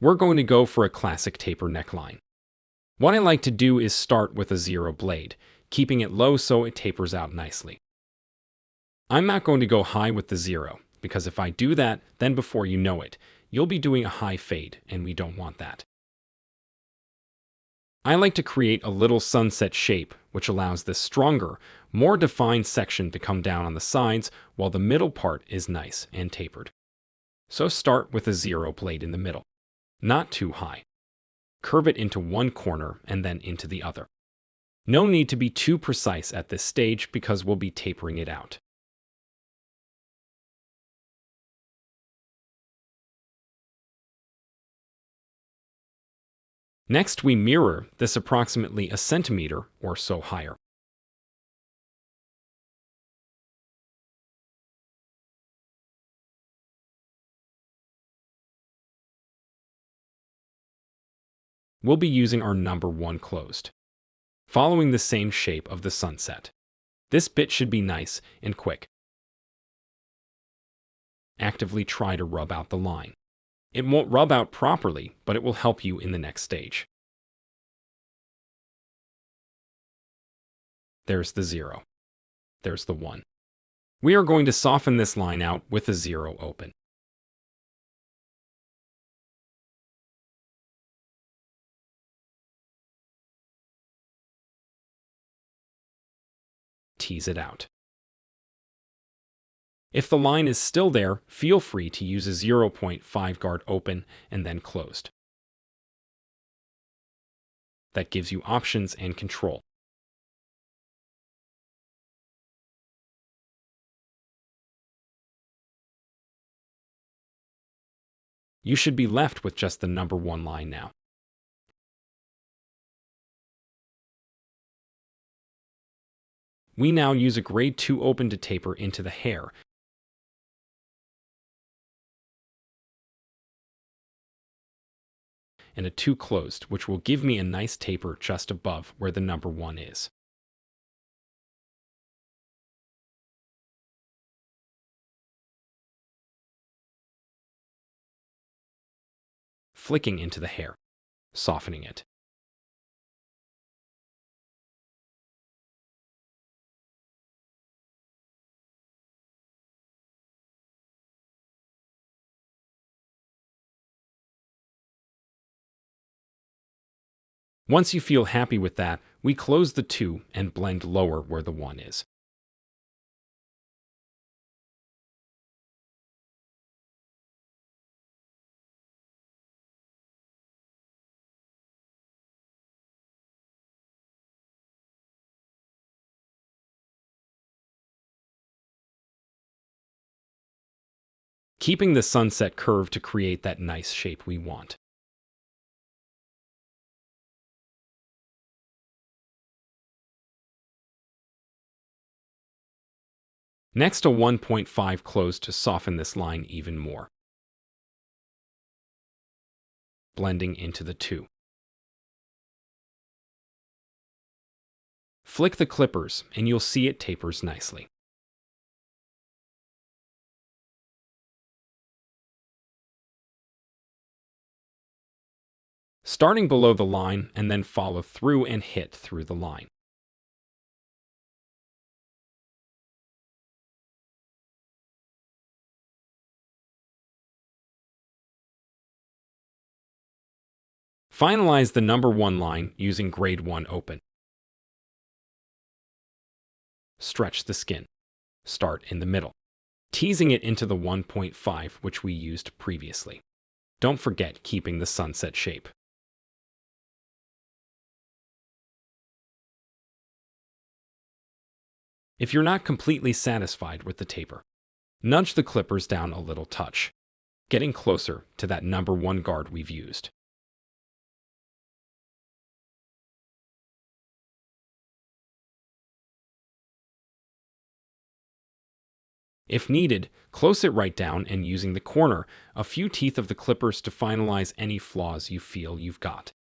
We're going to go for a classic taper neckline. What I like to do is start with a zero blade, keeping it low so it tapers out nicely. I'm not going to go high with the zero, because if I do that, then before you know it, you'll be doing a high fade, and we don't want that. I like to create a little sunset shape, which allows this stronger, more defined section to come down on the sides, while the middle part is nice and tapered. So start with a zero blade in the middle. Not too high. Curve it into one corner and then into the other. No need to be too precise at this stage because we'll be tapering it out. Next, we mirror this approximately a centimeter or so higher. We'll be using our number 1 closed, following the same shape of the sunset. This bit should be nice and quick. Actively try to rub out the line. It won't rub out properly, but it will help you in the next stage. There's the 0. There's the 1. We are going to soften this line out with the 0 open. Tease it out. If the line is still there, feel free to use a 0.5 guard open and then closed. That gives you options and control. You should be left with just the number 1 line now. We now use a grade 2 open to taper into the hair. And a 2 closed, which will give me a nice taper just above where the number 1 is. Flicking into the hair, softening it. Once you feel happy with that, we close the 2 and blend lower where the 1 is. Keeping the sunset curve to create that nice shape we want. Next, a 1.5 close to soften this line even more. Blending into the 2. Flick the clippers and you'll see it tapers nicely. Starting below the line and then follow through and hit through the line. Finalize the number 1 line using grade 1 open. Stretch the skin. Start in the middle, teasing it into the 1.5 which we used previously. Don't forget keeping the sunset shape. If you're not completely satisfied with the taper, nudge the clippers down a little touch, getting closer to that number 1 guard we've used. If needed, close it right down and using the corner, a few teeth of the clippers to finalize any flaws you feel you've got.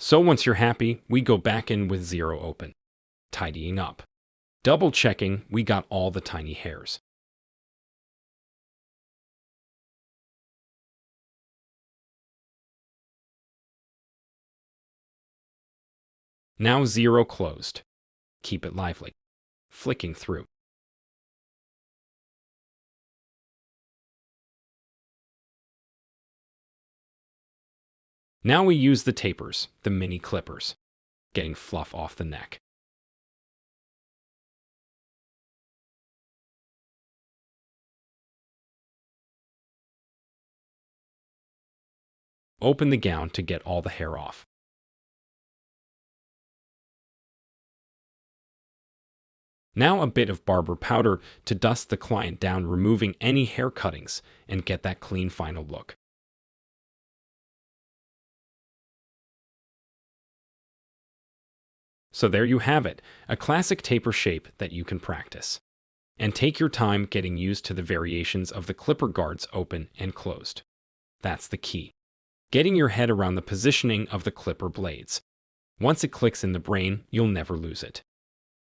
So once you're happy, we go back in with 0 open, tidying up. Double checking we got all the tiny hairs. Now 0 closed. Keep it lively, flicking through. Now we use the tapers, the mini clippers, getting fluff off the neck. Open the gown to get all the hair off. Now a bit of barber powder to dust the client down, removing any hair cuttings and get that clean final look. So there you have it, a classic taper shape that you can practice. And take your time getting used to the variations of the clipper guards open and closed. That's the key. Getting your head around the positioning of the clipper blades. Once it clicks in the brain, you'll never lose it.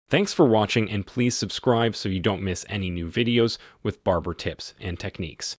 Thanks for watching, and please subscribe so you don't miss any new videos with barber tips and techniques.